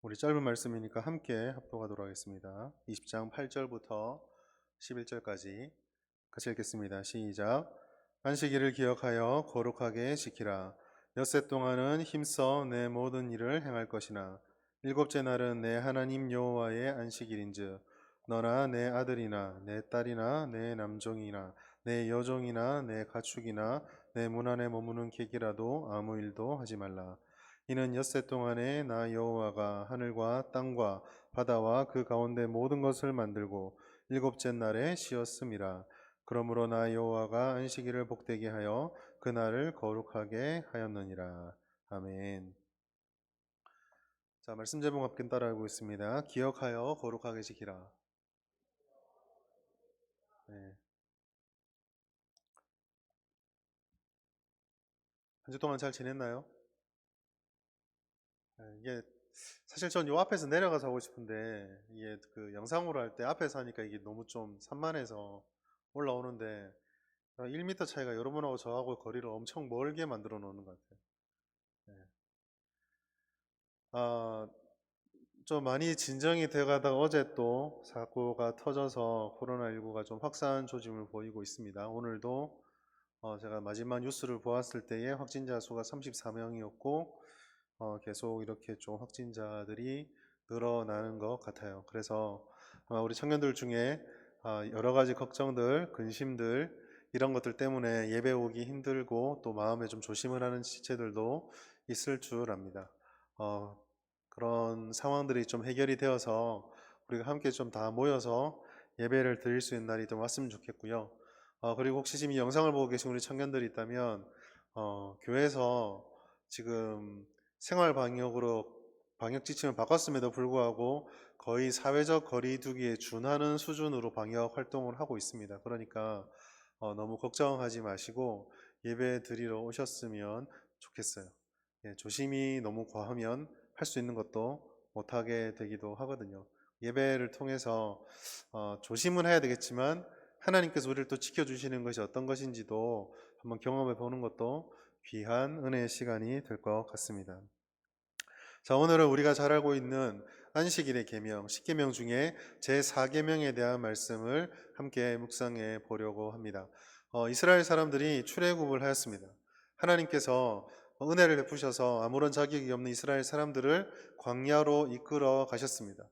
우리 짧은 말씀이니까 함께 합독하도록 하겠습니다. 20장 8절부터 11절까지 같이 읽겠습니다. 시작. 안식일을 기억하여 거룩하게 지키라. 엿새 동안은 힘써 내 모든 일을 행할 것이나 일곱째 날은 내 하나님 여호와의 안식일인즉 너나 내 아들이나 내 딸이나 내 남종이나 내 여종이나 내 가축이나 내 문 안에 머무는 객이라도 아무 일도 하지 말라. 이는 엿새 동안에 나 여호와가 하늘과 땅과 바다와 그 가운데 모든 것을 만들고 일곱째 날에 쉬었음이라. 그러므로 나 여호와가 안식일을 복되게 하여 그 날을 거룩하게 하였느니라. 아멘. 자, 말씀 제목 함께 따라하고 있습니다. 기억하여 거룩하게 지키라. 네. 한 주 동안 잘 지냈나요? 네, 이게 사실 전 요 앞에서 내려가서 하고 싶은데 이게 그 영상으로 할 때 앞에서 하니까 이게 너무 좀 산만해서 올라오는데 1m 차이가 여러분하고 저하고 거리를 엄청 멀게 만들어 놓는 것 같아요. 네. 아, 좀 많이 진정이 돼가다가 어제 또 사고가 터져서 코로나19가 좀 확산 조짐을 보이고 있습니다. 오늘도 제가 마지막 뉴스를 보았을 때에 확진자 수가 34명이었고 계속 이렇게 좀 확진자들이 늘어나는 것 같아요. 그래서 아마 우리 청년들 중에 여러 가지 걱정들, 근심들 이런 것들 때문에 예배 오기 힘들고 또 마음에 좀 조심을 하는 지체들도 있을 줄 압니다. 그런 상황들이 좀 해결이 되어서 우리가 함께 좀 다 모여서 예배를 드릴 수 있는 날이 좀 왔으면 좋겠고요. 그리고 혹시 지금 이 영상을 보고 계신 우리 청년들이 있다면 교회에서 지금 생활 방역으로 방역 지침을 바꿨음에도 불구하고 거의 사회적 거리두기에 준하는 수준으로 방역 활동을 하고 있습니다. 그러니까 너무 걱정하지 마시고 예배 드리러 오셨으면 좋겠어요. 예, 조심히 너무 과하면 할 수 있는 것도 못하게 되기도 하거든요. 예배를 통해서 조심은 해야 되겠지만 하나님께서 우리를 또 지켜주시는 것이 어떤 것인지도 한번 경험해 보는 것도 귀한 은혜의 시간이 될 것 같습니다. 자, 오늘은 우리가 잘 알고 있는 안식일의 계명, 10계명 중에 제4계명에 대한 말씀을 함께 묵상해 보려고 합니다. 이스라엘 사람들이 출애굽을 하였습니다. 하나님께서 은혜를 베푸셔서 아무런 자격이 없는 이스라엘 사람들을 광야로 이끌어 가셨습니다.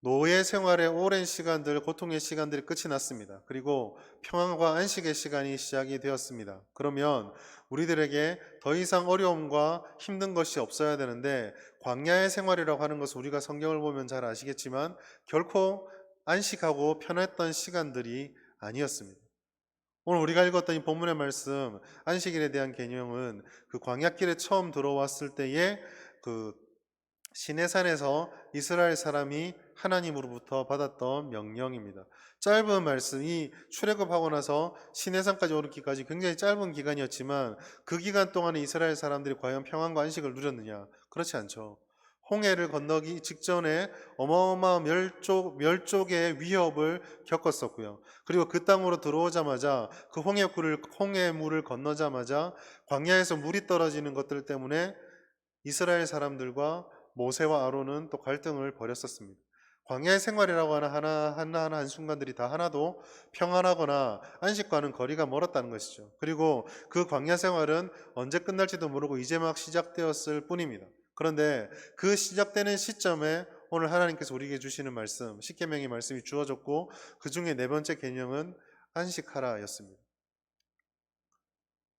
노예 생활의 오랜 시간들, 고통의 시간들이 끝이 났습니다. 그리고 평안과 안식의 시간이 시작이 되었습니다. 그러면 우리들에게 더 이상 어려움과 힘든 것이 없어야 되는데 광야의 생활이라고 하는 것은 우리가 성경을 보면 잘 아시겠지만 결코 안식하고 편했던 시간들이 아니었습니다. 오늘 우리가 읽었던 이 본문의 말씀, 안식일에 대한 개념은 그 광야길에 처음 들어왔을 때의 그 시내산에서 이스라엘 사람이 하나님으로부터 받았던 명령입니다. 짧은 말씀이 출애굽하고 나서 시내산까지 오르기까지 굉장히 짧은 기간이었지만 그 기간 동안에 이스라엘 사람들이 과연 평안과 안식을 누렸느냐? 그렇지 않죠. 홍해를 건너기 직전에 어마어마한 멸족의 위협을 겪었었고요. 그리고 그 땅으로 들어오자마자 그 홍해물을 건너자마자 광야에서 물이 떨어지는 것들 때문에 이스라엘 사람들과 모세와 아론은 또 갈등을 벌였었습니다. 광야의 생활이라고 하는 하나하나 한순간들이 다 하나도 평안하거나 안식과는 거리가 멀었다는 것이죠. 그리고 그 광야 생활은 언제 끝날지도 모르고 이제 막 시작되었을 뿐입니다. 그런데 그 시작되는 시점에 오늘 하나님께서 우리에게 주시는 말씀, 십계명의 말씀이 주어졌고 그 중에 네 번째 개념은 안식하라였습니다.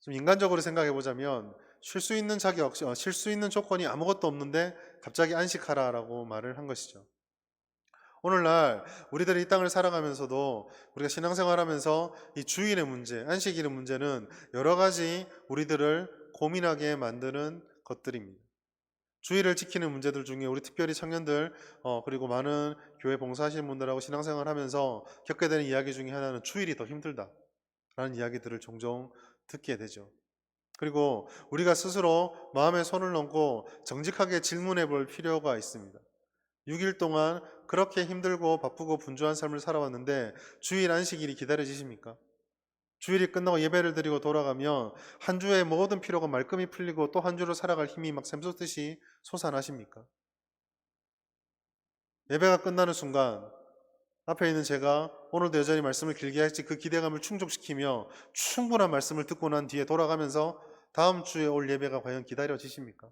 좀 인간적으로 생각해 보자면 쉴 수 있는 쉴 수 있는 조건이 아무것도 없는데 갑자기 안식하라라고 말을 한 것이죠. 오늘날 우리들이 이 땅을 살아가면서도 우리가 신앙생활하면서 이 주일의 문제, 안식일의 문제는 여러 가지 우리들을 고민하게 만드는 것들입니다. 주일을 지키는 문제들 중에 우리 특별히 청년들 그리고 많은 교회 봉사하시는 분들하고 신앙생활하면서 겪게 되는 이야기 중에 하나는 주일이 더 힘들다라는 이야기들을 종종 듣게 되죠. 그리고 우리가 스스로 마음에 손을 얹고 정직하게 질문해 볼 필요가 있습니다. 6일 동안 그렇게 힘들고 바쁘고 분주한 삶을 살아왔는데 주일 안식일이 기다려지십니까? 주일이 끝나고 예배를 드리고 돌아가면 한 주의 모든 피로가 말끔히 풀리고 또 한 주를 살아갈 힘이 막 샘솟듯이 솟아나십니까? 예배가 끝나는 순간 앞에 있는 제가 오늘도 여전히 말씀을 길게 할지 그 기대감을 충족시키며 충분한 말씀을 듣고 난 뒤에 돌아가면서 다음 주에 올 예배가 과연 기다려지십니까?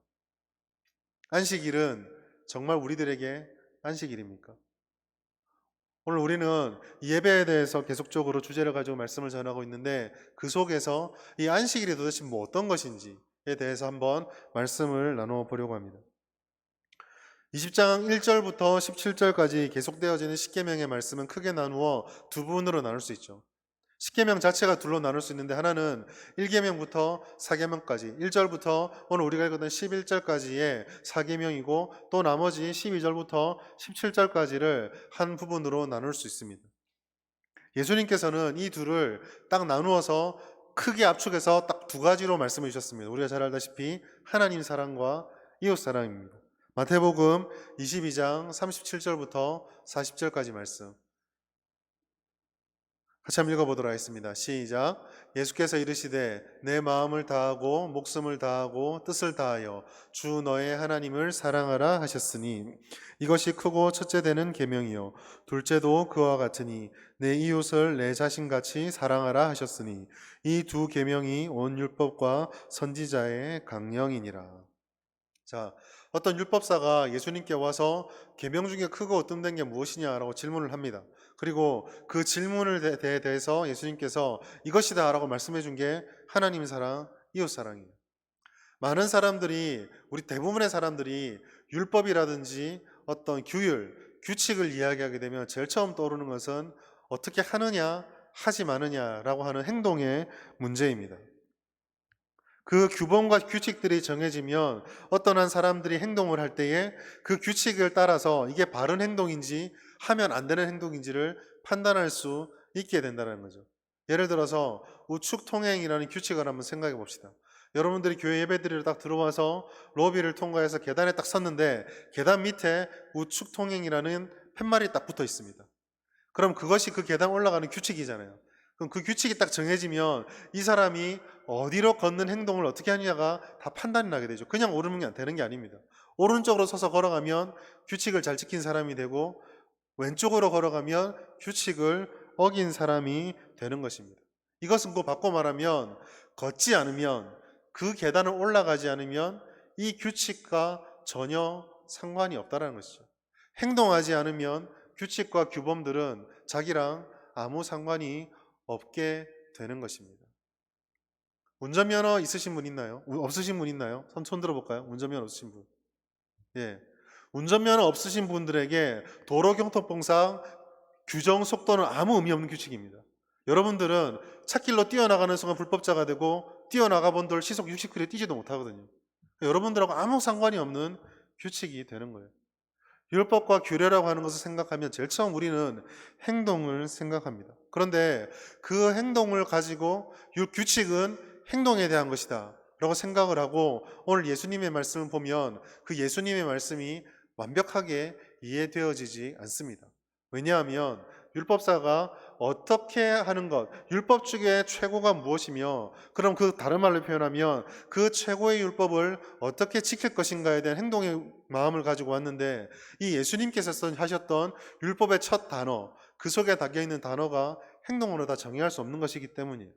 안식일은 정말 우리들에게 안식일입니까? 오늘 우리는 이 예배에 대해서 계속적으로 주제를 가지고 말씀을 전하고 있는데 그 속에서 이 안식일이 도대체 뭐 어떤 것인지에 대해서 한번 말씀을 나누어 보려고 합니다. 20장 1절부터 17절까지 계속되어지는 십계명의 말씀은 크게 나누어 두 부분으로 나눌 수 있죠. 십계명 자체가 둘로 나눌 수 있는데 하나는 1계명부터 4계명까지 1절부터 오늘 우리가 읽었던 11절까지의 4계명이고 또 나머지 12절부터 17절까지를 한 부분으로 나눌 수 있습니다. 예수님께서는 이 둘을 딱 나누어서 크게 압축해서 딱 두 가지로 말씀해 주셨습니다. 우리가 잘 알다시피 하나님 사랑과 이웃 사랑입니다. 마태복음 22장 37절부터 40절까지 말씀 같이 한번 읽어보도록 하겠습니다. 시작. 예수께서 이르시되 내 마음을 다하고 목숨을 다하고 뜻을 다하여 주 너의 하나님을 사랑하라 하셨으니 이것이 크고 첫째 되는 계명이요 둘째도 그와 같으니 내 이웃을 내 자신같이 사랑하라 하셨으니 이 두 계명이 온 율법과 선지자의 강령이니라. 자, 어떤 율법사가 예수님께 와서 계명 중에 크고 어떤 게 무엇이냐라고 질문을 합니다. 그리고 그 질문을 대해서 예수님께서 이것이다 라고 말씀해 준 게 하나님 사랑, 이웃 사랑이에요. 많은 사람들이, 우리 대부분의 사람들이 율법이라든지 어떤 규율, 규칙을 이야기하게 되면 제일 처음 떠오르는 것은 어떻게 하느냐, 하지 마느냐라고 하는 행동의 문제입니다. 그 규범과 규칙들이 정해지면 어떤 한 사람들이 행동을 할 때에 그 규칙을 따라서 이게 바른 행동인지 하면 안 되는 행동인지를 판단할 수 있게 된다는 거죠. 예를 들어서 우측통행이라는 규칙을 한번 생각해 봅시다. 여러분들이 교회 예배드리러 딱 들어와서 로비를 통과해서 계단에 딱 섰는데 계단 밑에 우측통행이라는 팻말이 딱 붙어 있습니다. 그럼 그것이 그 계단 올라가는 규칙이잖아요. 그럼 그 규칙이 딱 정해지면 이 사람이 어디로 걷는 행동을 어떻게 하느냐가 다 판단이 나게 되죠. 그냥 오르면 되는 게 아닙니다. 오른쪽으로 서서 걸어가면 규칙을 잘 지킨 사람이 되고 왼쪽으로 걸어가면 규칙을 어긴 사람이 되는 것입니다. 이것은 그 바꿔 말하면 걷지 않으면 그 계단을 올라가지 않으면 이 규칙과 전혀 상관이 없다는 것이죠. 행동하지 않으면 규칙과 규범들은 자기랑 아무 상관이 없게 되는 것입니다. 운전면허 있으신 분 있나요? 없으신 분 있나요? 손 들어볼까요? 운전면허 없으신 분. 예. 운전면허 없으신 분들에게 도로교통법상 규정 속도는 아무 의미 없는 규칙입니다. 여러분들은 찻길로 뛰어나가는 순간 불법자가 되고 뛰어나가 본들 시속 60km 뛰지도 못하거든요. 여러분들하고 아무 상관이 없는 규칙이 되는 거예요. 율법과 규례라고 하는 것을 생각하면 제일 처음 우리는 행동을 생각합니다. 그런데 그 행동을 가지고 규칙은 행동에 대한 것이다 라고 생각을 하고 오늘 예수님의 말씀을 보면 그 예수님의 말씀이 완벽하게 이해되어지지 않습니다. 왜냐하면 율법사가 어떻게 하는 것, 율법 중에 최고가 무엇이며 그럼 그 다른 말로 표현하면 그 최고의 율법을 어떻게 지킬 것인가에 대한 행동의 마음을 가지고 왔는데 이 예수님께서 하셨던 율법의 첫 단어, 그 속에 담겨있는 단어가 행동으로 다 정의할 수 없는 것이기 때문이에요.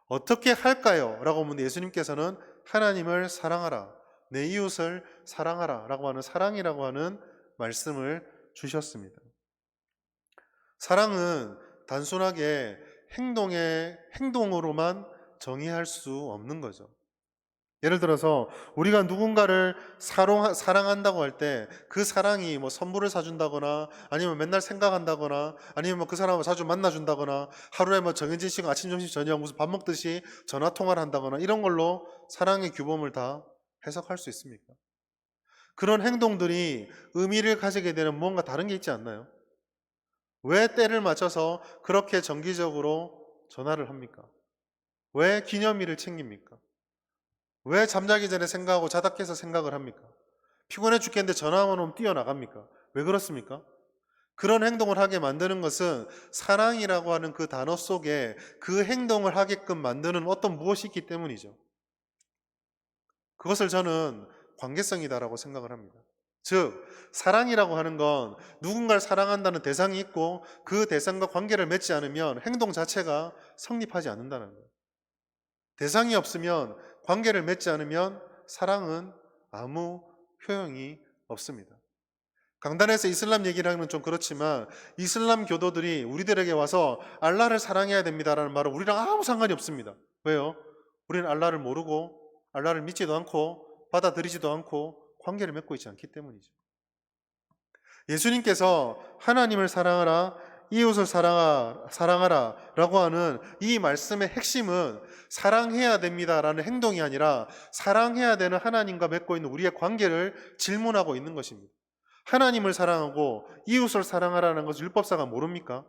어떻게 할까요? 라고 묻는 예수님께서는 하나님을 사랑하라, 내 이웃을 사랑하라 라고 하는 사랑이라고 하는 말씀을 주셨습니다. 사랑은 단순하게 행동으로만 정의할 수 없는 거죠. 예를 들어서 우리가 누군가를 사랑한다고 할 때 그 사랑이 뭐 선물을 사준다거나 아니면 맨날 생각한다거나 아니면 뭐 그 사람을 자주 만나준다거나 하루에 뭐 정해진 시간 아침, 점심, 저녁 무슨 밥 먹듯이 전화 통화를 한다거나 이런 걸로 사랑의 규범을 다 해석할 수 있습니까? 그런 행동들이 의미를 가지게 되는 무언가 다른 게 있지 않나요? 왜 때를 맞춰서 그렇게 정기적으로 전화를 합니까? 왜 기념일을 챙깁니까? 왜 잠자기 전에 생각하고 자다 깨서 생각을 합니까? 피곤해 죽겠는데 전화만 오면 뛰어나갑니까? 왜 그렇습니까? 그런 행동을 하게 만드는 것은 사랑이라고 하는 그 단어 속에 그 행동을 하게끔 만드는 어떤 무엇이 있기 때문이죠. 그것을 저는 관계성이다라고 생각을 합니다. 즉 사랑이라고 하는 건 누군가를 사랑한다는 대상이 있고 그 대상과 관계를 맺지 않으면 행동 자체가 성립하지 않는다는 거예요. 대상이 없으면, 관계를 맺지 않으면 사랑은 아무 효용이 없습니다. 강단에서 이슬람 얘기를 하면 좀 그렇지만 이슬람 교도들이 우리들에게 와서 알라를 사랑해야 됩니다라는 말은 우리랑 아무 상관이 없습니다. 왜요? 우리는 알라를 모르고 알라를 믿지도 않고 받아들이지도 않고 관계를 맺고 있지 않기 때문이죠. 예수님께서 하나님을 사랑하라, 이웃을 사랑하라 라고 하는 이 말씀의 핵심은 사랑해야 됩니다라는 행동이 아니라 사랑해야 되는 하나님과 맺고 있는 우리의 관계를 질문하고 있는 것입니다. 하나님을 사랑하고 이웃을 사랑하라는 것을 율법사가 모릅니까?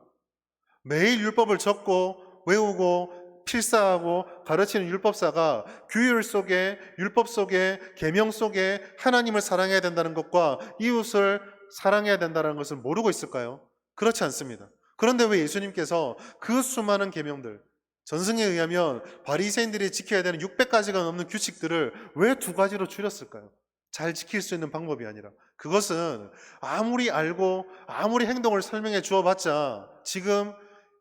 매일 율법을 적고 외우고 필사하고 가르치는 율법사가 규율 속에, 율법 속에, 계명 속에 하나님을 사랑해야 된다는 것과 이웃을 사랑해야 된다는 것을 모르고 있을까요? 그렇지 않습니다. 그런데 왜 예수님께서 그 수많은 계명들, 전승에 의하면 바리새인들이 지켜야 되는 600가지가 넘는 규칙들을 왜 2가지로 줄였을까요? 잘 지킬 수 있는 방법이 아니라. 그것은 아무리 알고 아무리 행동을 설명해 주어봤자 지금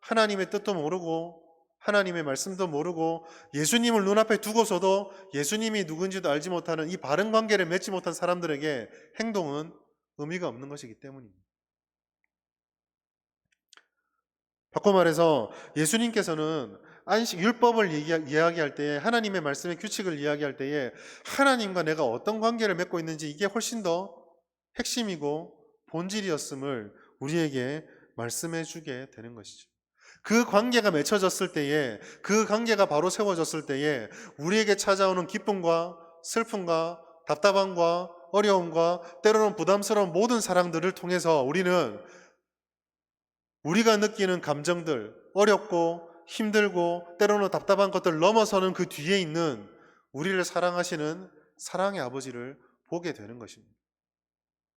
하나님의 뜻도 모르고 하나님의 말씀도 모르고 예수님을 눈앞에 두고서도 예수님이 누군지도 알지 못하는 이 바른 관계를 맺지 못한 사람들에게 행동은 의미가 없는 것이기 때문입니다. 바꿔 말해서 예수님께서는 안식 율법을 이야기할 때에, 하나님의 말씀의 규칙을 이야기할 때에 하나님과 내가 어떤 관계를 맺고 있는지 이게 훨씬 더 핵심이고 본질이었음을 우리에게 말씀해 주게 되는 것이죠. 그 관계가 맺혀졌을 때에, 그 관계가 바로 세워졌을 때에 우리에게 찾아오는 기쁨과 슬픔과 답답함과 어려움과 때로는 부담스러운 모든 사랑들을 통해서 우리는 우리가 느끼는 감정들, 어렵고 힘들고 때로는 답답한 것들 넘어서는 그 뒤에 있는 우리를 사랑하시는 사랑의 아버지를 보게 되는 것입니다.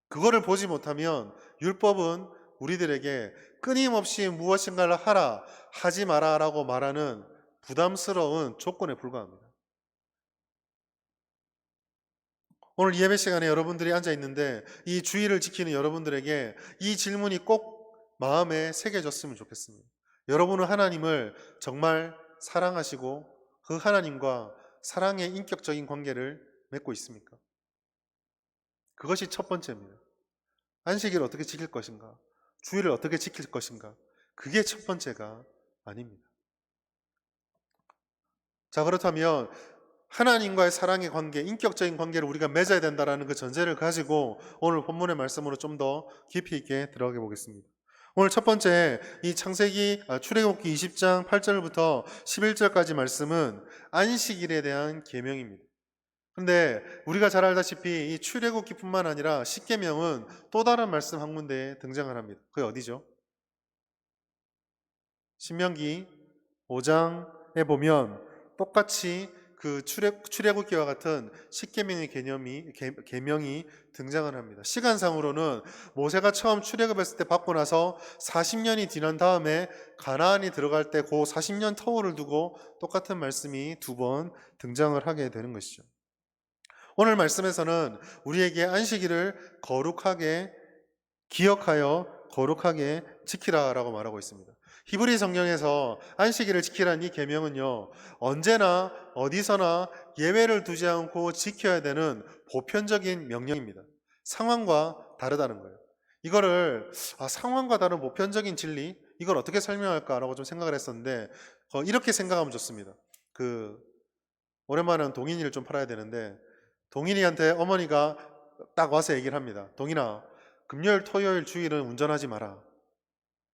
그거를 보지 못하면 율법은 우리들에게 끊임없이 무엇인가를 하라, 하지 마라 라고 말하는 부담스러운 조건에 불과합니다. 오늘 예배 시간에 여러분들이 앉아 있는데 이 주의를 지키는 여러분들에게 이 질문이 꼭 마음에 새겨졌으면 좋겠습니다. 여러분은 하나님을 정말 사랑하시고 그 하나님과 사랑의 인격적인 관계를 맺고 있습니까? 그것이 첫 번째입니다. 안식일을 어떻게 지킬 것인가? 주일을 어떻게 지킬 것인가? 그게 첫 번째가 아닙니다. 자, 그렇다면 하나님과의 사랑의 관계, 인격적인 관계를 우리가 맺어야 된다는 그 전제를 가지고 오늘 본문의 말씀으로 좀 더 깊이 있게 들어가 보겠습니다. 오늘 첫 번째 이 출애굽기 20장 8절부터 11절까지 말씀은 안식일에 대한 계명입니다. 근데 우리가 잘 알다시피 이 출애굽기뿐만 아니라 십계명은 또 다른 말씀 한 군데에 등장을 합니다. 그게 어디죠? 신명기 5장에 보면 똑같이 그 출애굽기와 같은 십계명의 계명이 등장을 합니다. 시간상으로는 모세가 처음 출애굽했을 때 받고 나서 40년이 지난 다음에 가나안이 들어갈 때 그 40년 터울을 두고 똑같은 말씀이 2번 등장을 하게 되는 것이죠. 오늘 말씀에서는 우리에게 안식일을 거룩하게 기억하여 거룩하게 지키라라고 말하고 있습니다. 히브리 성경에서 안식일을 지키라는 이 계명은요, 언제나 어디서나 예외를 두지 않고 지켜야 되는 보편적인 명령입니다. 상황과 다르다는 거예요. 이거를 상황과 다른 보편적인 진리, 이걸 어떻게 설명할까라고 좀 생각을 했었는데 이렇게 생각하면 좋습니다. 오랜만에 동인이를 좀 팔아야 되는데 동인이한테 어머니가 딱 와서 얘기를 합니다. 동인아, 금요일, 토요일, 주일은 운전하지 마라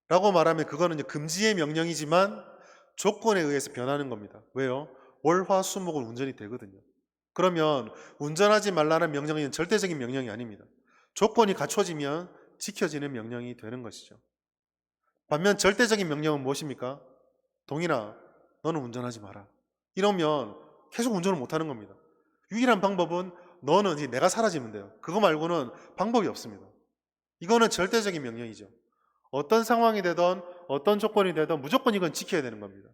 라고 말하면 그거는 금지의 명령이지만 조건에 의해서 변하는 겁니다. 왜요? 월, 화, 수, 목은 운전이 되거든요. 그러면 운전하지 말라는 명령은 절대적인 명령이 아닙니다. 조건이 갖춰지면 지켜지는 명령이 되는 것이죠. 반면 절대적인 명령은 무엇입니까? 동인아, 너는 운전하지 마라. 이러면 계속 운전을 못하는 겁니다. 유일한 방법은 너는 이제 내가 사라지면 돼요. 그거 말고는 방법이 없습니다. 이거는 절대적인 명령이죠. 어떤 상황이 되든 어떤 조건이 되든 무조건 이건 지켜야 되는 겁니다.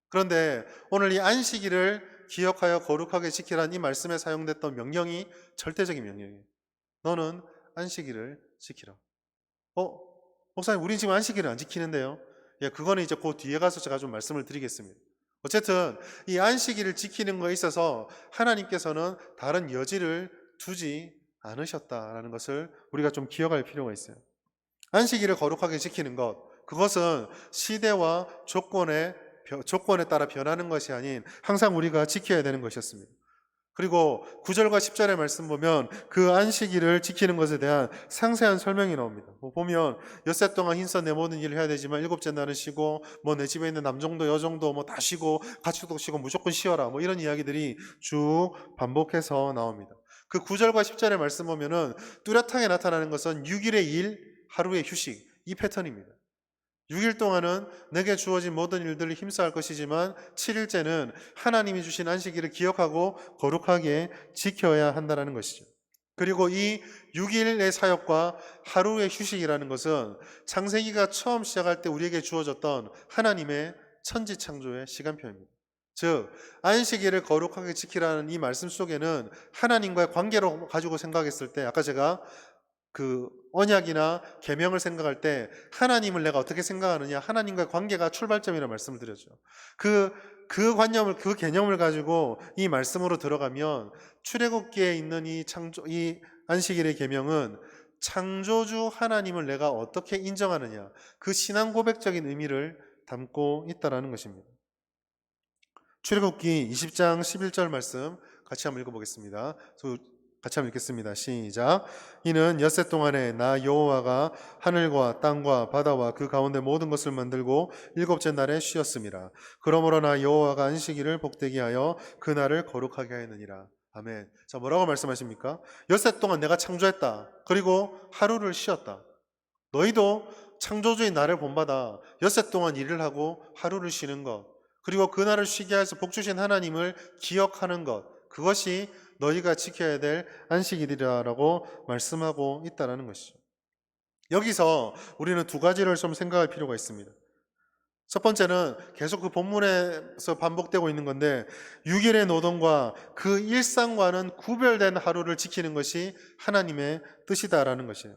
그런데 오늘 이 안식일을 기억하여 거룩하게 지키라는 이 말씀에 사용됐던 명령이 절대적인 명령이에요. 너는 안식일을 지키라. 목사님, 우린 지금 안식일을 안 지키는데요. 예, 그거는 이제 그 뒤에 가서 제가 좀 말씀을 드리겠습니다. 어쨌든 이 안식일을 지키는 거에 있어서 하나님께서는 다른 여지를 두지 않으셨다라는 것을 우리가 좀 기억할 필요가 있어요. 안식일을 거룩하게 지키는 것, 그것은 시대와 조건에 따라 변하는 것이 아닌 항상 우리가 지켜야 되는 것이었습니다. 그리고 9절과 10절의 말씀 보면 그 안식일을 지키는 것에 대한 상세한 설명이 나옵니다. 보면 엿새 동안 힘써 내 모든 일을 해야 되지만 일곱째 날은 쉬고 내 집에 있는 남정도 여정도 다 쉬고 가축도 쉬고 무조건 쉬어라 이런 이야기들이 쭉 반복해서 나옵니다. 그 9절과 10절의 말씀 보면은 뚜렷하게 나타나는 것은 6일의 일, 하루의 휴식, 이 패턴입니다. 6일 동안은 내게 주어진 모든 일들을 힘써 할 것이지만 7일째는 하나님이 주신 안식일을 기억하고 거룩하게 지켜야 한다는 것이죠. 그리고 이 6일의 사역과 하루의 휴식이라는 것은 창세기가 처음 시작할 때 우리에게 주어졌던 하나님의 천지창조의 시간표입니다. 즉 안식일을 거룩하게 지키라는 이 말씀 속에는 하나님과의 관계로 가지고 생각했을 때 아까 제가 그 언약이나 계명을 생각할 때 하나님을 내가 어떻게 생각하느냐, 하나님과의 관계가 출발점이라는 말씀을 드렸죠. 그 관념을, 그 개념을 가지고 이 말씀으로 들어가면 출애굽기에 있는 이 안식일의 계명은 창조주 하나님을 내가 어떻게 인정하느냐, 그 신앙 고백적인 의미를 담고 있다라는 것입니다. 출애굽기 20장 11절 말씀 같이 한번 읽어보겠습니다. 같이 한번 읽겠습니다. 시작. 이는 엿새 동안에 나 여호와가 하늘과 땅과 바다와 그 가운데 모든 것을 만들고 일곱째 날에 쉬었습니다. 그러므로 나 여호와가 안식일을 복되게 하여 그 날을 거룩하게 하였느니라. 아멘. 자, 뭐라고 말씀하십니까? 엿새 동안 내가 창조했다. 그리고 하루를 쉬었다. 너희도 창조주의 나를 본받아 엿새 동안 일을 하고 하루를 쉬는 것, 그리고 그 날을 쉬게 해서 복 주신 하나님을 기억하는 것, 그것이 너희가 지켜야 될 안식일이라고 말씀하고 있다는 것이죠. 여기서 우리는 두 가지를 좀 생각할 필요가 있습니다. 첫 번째는 계속 그 본문에서 반복되고 있는 건데 6일의 노동과 그 일상과는 구별된 하루를 지키는 것이 하나님의 뜻이다라는 것이에요.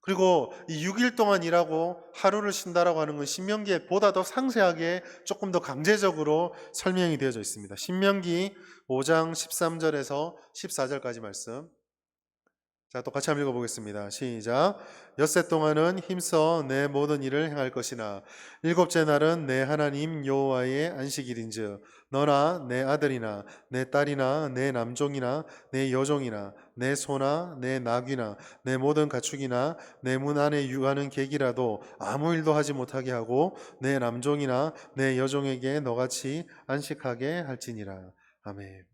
그리고 이 6일 동안 일하고 하루를 쉰다라고 하는 건 신명기에 보다 더 상세하게 조금 더 강제적으로 설명이 되어져 있습니다. 신명기 5장 13절에서 14절까지 말씀. 자, 또 같이 한번 읽어보겠습니다. 시작. 엿새 동안은 힘써 내 모든 일을 행할 것이나 일곱째 날은 내 하나님 여호와의 안식일인즉 너나 내 아들이나 내 딸이나 내 남종이나 내 여종이나 내 소나 내 나귀나 내 모든 가축이나 내 문 안에 유하는 객이라도 아무 일도 하지 못하게 하고 내 남종이나 내 여종에게 너같이 안식하게 할지니라. 아멘.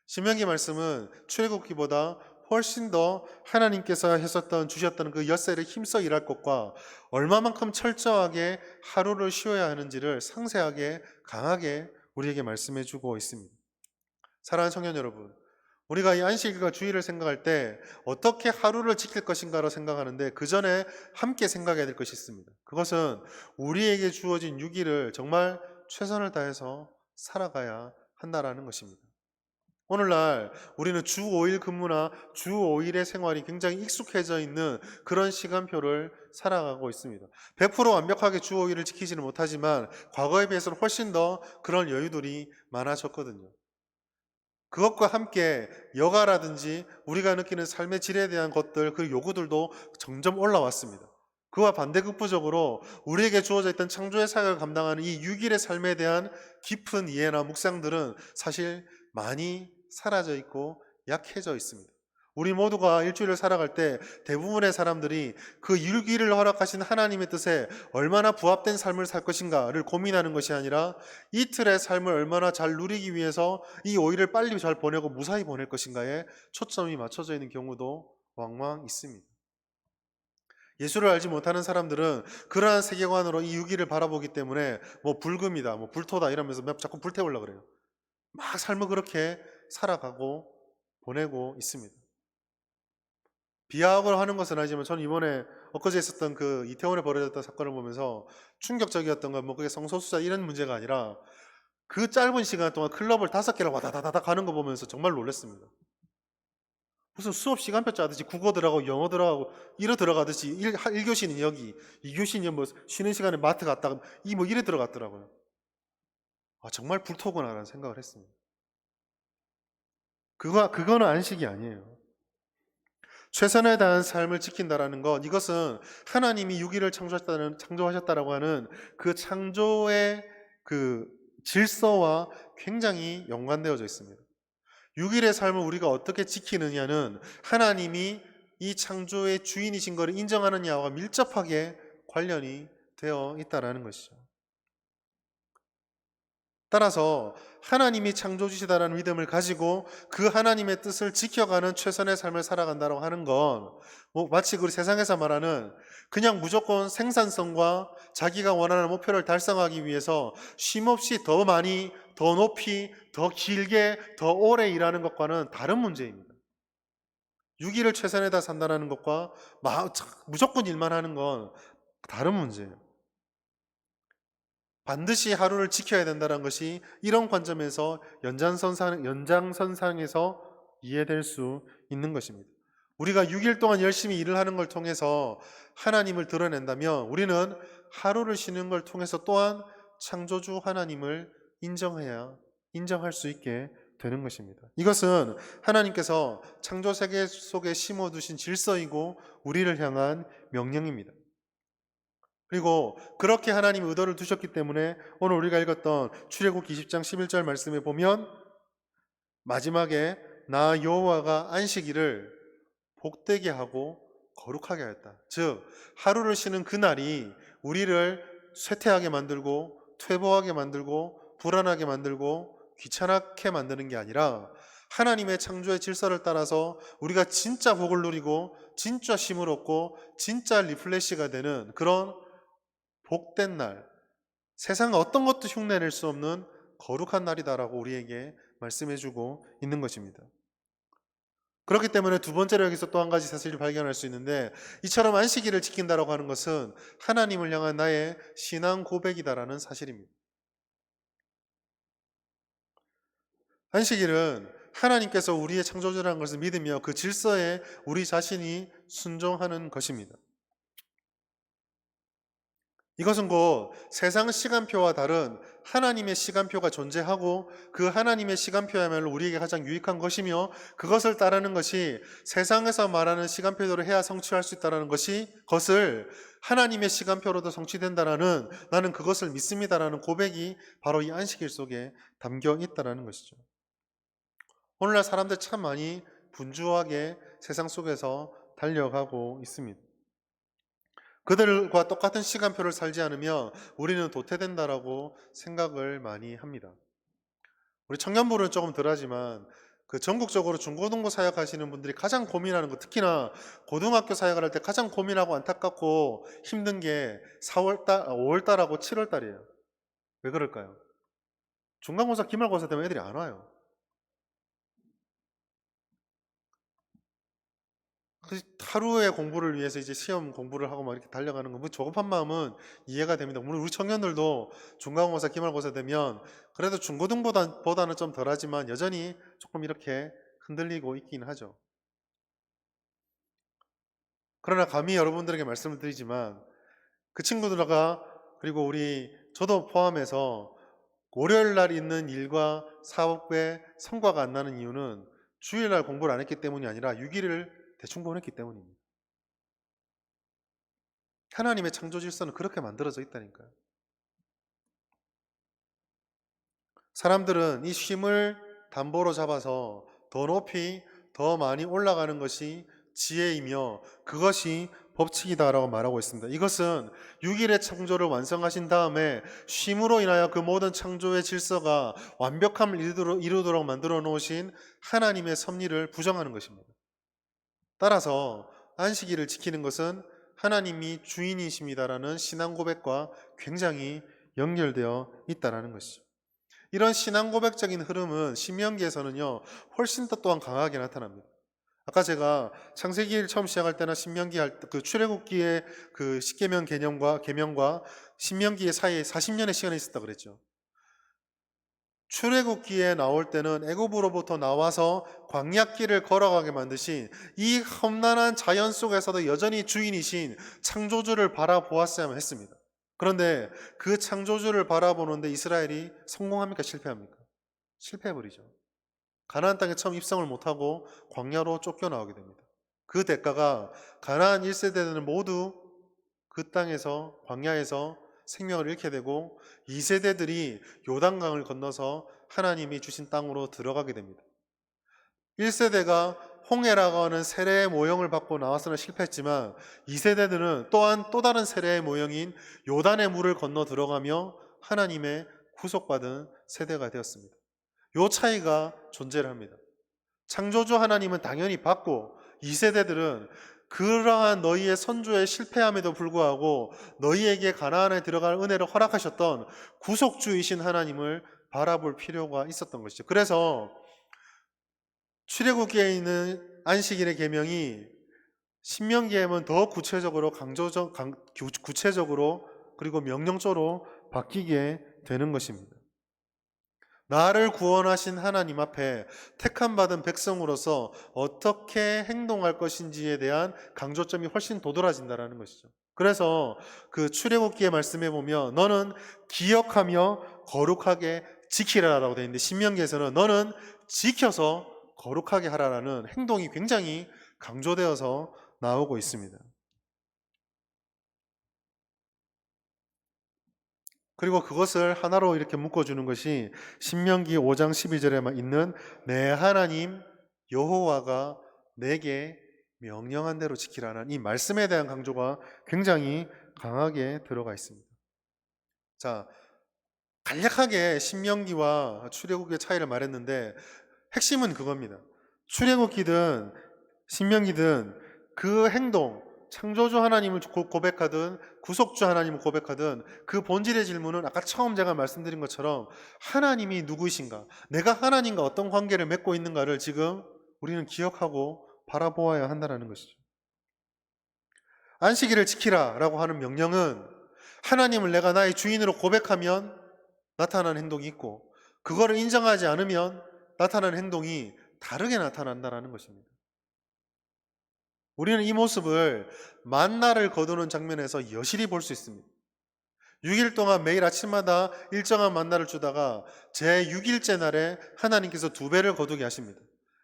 신명기 말씀은 출애굽기보다 훨씬 더 하나님께서 주셨던 그 엿새를 힘써 일할 것과 얼마만큼 철저하게 하루를 쉬어야 하는지를 상세하게 강하게 우리에게 말씀해 주고 있습니다. 사랑하는 청년 여러분, 우리가 이 안식일과 주일을 생각할 때 어떻게 하루를 지킬 것인가로 생각하는데 그 전에 함께 생각해야 될 것이 있습니다. 그것은 우리에게 주어진 6일을 정말 최선을 다해서 살아가야 한다라는 것입니다. 오늘날 우리는 주 5일 근무나 주 5일의 생활이 굉장히 익숙해져 있는 그런 시간표를 살아가고 있습니다. 100% 완벽하게 주 5일을 지키지는 못하지만 과거에 비해서는 훨씬 더 그런 여유들이 많아졌거든요. 그것과 함께 여가라든지 우리가 느끼는 삶의 질에 대한 것들, 그 요구들도 점점 올라왔습니다. 그와 반대급부적으로 우리에게 주어져 있던 창조의 사역을 감당하는 이 6일의 삶에 대한 깊은 이해나 묵상들은 사실 많이 사라져 있고 약해져 있습니다. 우리 모두가 일주일을 살아갈 때 대부분의 사람들이 그 6일을 허락하신 하나님의 뜻에 얼마나 부합된 삶을 살 것인가를 고민하는 것이 아니라 이틀의 삶을 얼마나 잘 누리기 위해서 이 5일을 빨리 잘 보내고 무사히 보낼 것인가에 초점이 맞춰져 있는 경우도 왕왕 있습니다. 예수를 알지 못하는 사람들은 그러한 세계관으로 이 6일을 바라보기 때문에 불금이다, 불토다 이러면서 자꾸 불태우려고 그래요. 막 삶을 그렇게 살아가고 보내고 있습니다. 비하학을 하는 것은 아니지만 저는 이번에 엊그제 있었던 그 이태원에 벌어졌던 사건을 보면서 충격적이었던 건 그게 성소수자 이런 문제가 아니라 그 짧은 시간 동안 클럽을 5개를 와다다다다 가는 거 보면서 정말 놀랐습니다. 무슨 수업 시간표 짜듯이 국어 들어가고 영어 들어가고 이래 들어가듯이 1교시는 여기, 2교시는 뭐 쉬는 시간에 마트 갔다가 뭐 이래 들어갔더라고요. 정말 불토구나라는 생각을 했습니다. 그거는 안식이 아니에요. 최선에 다한 삶을 지킨다라는 것, 이것은 하나님이 유기를 창조하셨다라고 하는 그 창조의 그 질서와 굉장히 연관되어져 있습니다. 6일의 삶을 우리가 어떻게 지키느냐는 하나님이 이 창조의 주인이신 것을 인정하느냐와 밀접하게 관련이 되어 있다는 것이죠. 따라서 하나님이 창조주시다라는 믿음을 가지고 그 하나님의 뜻을 지켜가는 최선의 삶을 살아간다고 하는 건 마치 우리 세상에서 말하는 그냥 무조건 생산성과 자기가 원하는 목표를 달성하기 위해서 쉼없이 더 많이, 더 높이, 더 길게, 더 오래 일하는 것과는 다른 문제입니다. 6일을 최선에 다 산다는 것과 무조건 일만 하는 건 다른 문제예요. 반드시 하루를 지켜야 된다는 것이 이런 관점에서 연장선상에서 이해될 수 있는 것입니다. 우리가 6일 동안 열심히 일을 하는 걸 통해서 하나님을 드러낸다면 우리는 하루를 쉬는 걸 통해서 또한 창조주 하나님을 인정할 수 있게 되는 것입니다. 이것은 하나님께서 창조 세계 속에 심어두신 질서이고 우리를 향한 명령입니다. 그리고 그렇게 하나님 의도를 두셨기 때문에 오늘 우리가 읽었던 출애굽기 20장 11절 말씀에 보면 마지막에 나 여호와가 안식일을 복되게 하고 거룩하게 하였다. 즉 하루를 쉬는 그날이 우리를 쇠퇴하게 만들고 퇴보하게 만들고 불안하게 만들고 귀찮게 만드는 게 아니라 하나님의 창조의 질서를 따라서 우리가 진짜 복을 누리고 진짜 쉼을 얻고 진짜 리플레시가 되는 그런 복된 날, 세상 어떤 것도 흉내낼 수 없는 거룩한 날이다라고 우리에게 말씀해주고 있는 것입니다. 그렇기 때문에 두 번째로 여기서 또 한 가지 사실을 발견할 수 있는데 이처럼 안식일을 지킨다라고 하는 것은 하나님을 향한 나의 신앙 고백이다라는 사실입니다. 안식일은 하나님께서 우리의 창조주라는 것을 믿으며 그 질서에 우리 자신이 순종하는 것입니다. 이것은 곧 세상 시간표와 다른 하나님의 시간표가 존재하고 그 하나님의 시간표야말로 우리에게 가장 유익한 것이며 그것을 따르는 것이 세상에서 말하는 시간표대로 해야 성취할 수 있다는 것을 하나님의 시간표로도 성취된다라는 나는 그것을 믿습니다라는 고백이 바로 이 안식일 속에 담겨 있다는 것이죠. 오늘날 사람들 참 많이 분주하게 세상 속에서 달려가고 있습니다. 그들과 똑같은 시간표를 살지 않으면 우리는 도태된다라고 생각을 많이 합니다. 우리 청년부는 조금 덜하지만 그 전국적으로 중고등부 사역하시는 분들이 가장 고민하는 거, 특히나 고등학교 사역을 할 때 가장 고민하고 안타깝고 힘든 게 5월달하고 7월달이에요. 왜 그럴까요? 중간고사, 기말고사 때문에 애들이 안 와요. 하루의 공부를 위해서 이제 시험 공부를 하고 막 이렇게 달려가는 거, 뭐 조급한 마음은 이해가 됩니다. 물론 우리 청년들도 중간고사, 기말고사 되면 그래도 중고등보다는 좀 덜하지만 여전히 조금 이렇게 흔들리고 있긴 하죠. 그러나 감히 여러분들에게 말씀을 드리지만 그 친구들과 그리고 저도 포함해서 월요일 날 있는 일과 사업에 성과가 안 나는 이유는 주일 날 공부를 안 했기 때문이 아니라 6일을 대충 보냈기 때문입니다. 하나님의 창조 질서는 그렇게 만들어져 있다니까요. 사람들은 이 쉼을 담보로 잡아서 더 높이 더 많이 올라가는 것이 지혜이며 그것이 법칙이다라고 말하고 있습니다. 이것은 6일의 창조를 완성하신 다음에 쉼으로 인하여 그 모든 창조의 질서가 완벽함을 이루도록 만들어 놓으신 하나님의 섭리를 부정하는 것입니다. 따라서 안식일을 지키는 것은 하나님이 주인이십니다라는 신앙 고백과 굉장히 연결되어 있다는 것이죠. 이런 신앙 고백적인 흐름은 신명기에서는요 훨씬 더 또한 강하게 나타납니다. 아까 제가 창세기를 처음 시작할 때나 신명기 할 때 그 출애굽기의 그 십계명 계명과 신명기의 사이에 40년의 시간이 있었다 그랬죠. 출애굽기에 나올 때는 애굽으로부터 나와서 광야길을 걸어가게 만드신 이 험난한 자연 속에서도 여전히 주인이신 창조주를 바라보았어야만 했습니다. 그런데 그 창조주를 바라보는데 이스라엘이 성공합니까? 실패합니까? 실패해버리죠. 가나안 땅에 처음 입성을 못하고 광야로 쫓겨나오게 됩니다. 그 대가가 가나안 1세대들은 모두 그 땅에서 광야에서 생명을 잃게 되고 2세대들이 요단강을 건너서 하나님이 주신 땅으로 들어가게 됩니다. 1세대가 홍해라고 하는 세례의 모형을 받고 나와서는 실패했지만 2세대들은 또한 또 다른 세례의 모형인 요단의 물을 건너 들어가며 하나님의 구속받은 세대가 되었습니다. 요 차이가 존재를 합니다. 창조주 하나님은 당연히 받고 2세대들은 그러한 너희의 선조의 실패함에도 불구하고 너희에게 가나안에 들어갈 은혜를 허락하셨던 구속주이신 하나님을 바라볼 필요가 있었던 것이죠. 그래서 출애굽기에 있는 안식일의 계명이 신명기에는 더 구체적으로 구체적으로 그리고 명령조로 바뀌게 되는 것입니다. 나를 구원하신 하나님 앞에 택함받은 백성으로서 어떻게 행동할 것인지에 대한 강조점이 훨씬 도드라진다는 것이죠. 그래서 그 출애굽기의 말씀에 보면 너는 기억하며 거룩하게 지키라라고 되어 있는데 신명기에서는 너는 지켜서 거룩하게 하라라는 행동이 굉장히 강조되어서 나오고 있습니다. 그리고 그것을 하나로 이렇게 묶어주는 것이 신명기 5장 12절에만 있는 내 하나님 여호와가 내게 명령한 대로 지키라는 이 말씀에 대한 강조가 굉장히 강하게 들어가 있습니다. 자, 간략하게 신명기와 출애굽기의 차이를 말했는데 핵심은 그겁니다. 출애굽기든 신명기든 그 행동, 창조주 하나님을 고백하든 구속주 하나님을 고백하든 그 본질의 질문은 아까 처음 제가 말씀드린 것처럼 하나님이 누구이신가? 내가 하나님과 어떤 관계를 맺고 있는가를 지금 우리는 기억하고 바라보아야 한다는 것이죠. 안식일을 지키라 라고 하는 명령은 하나님을 내가 나의 주인으로 고백하면 나타나는 행동이 있고 그거를 인정하지 않으면 나타나는 행동이 다르게 나타난다는 것입니다. 우리는 이 모습을 만나를 거두는 장면에서 여실히 볼 수 있습니다. 6일 동안 매일 아침마다 일정한 만나를 주다가 제6일째 날에 하나님께서 2배를 거두게 하십니다.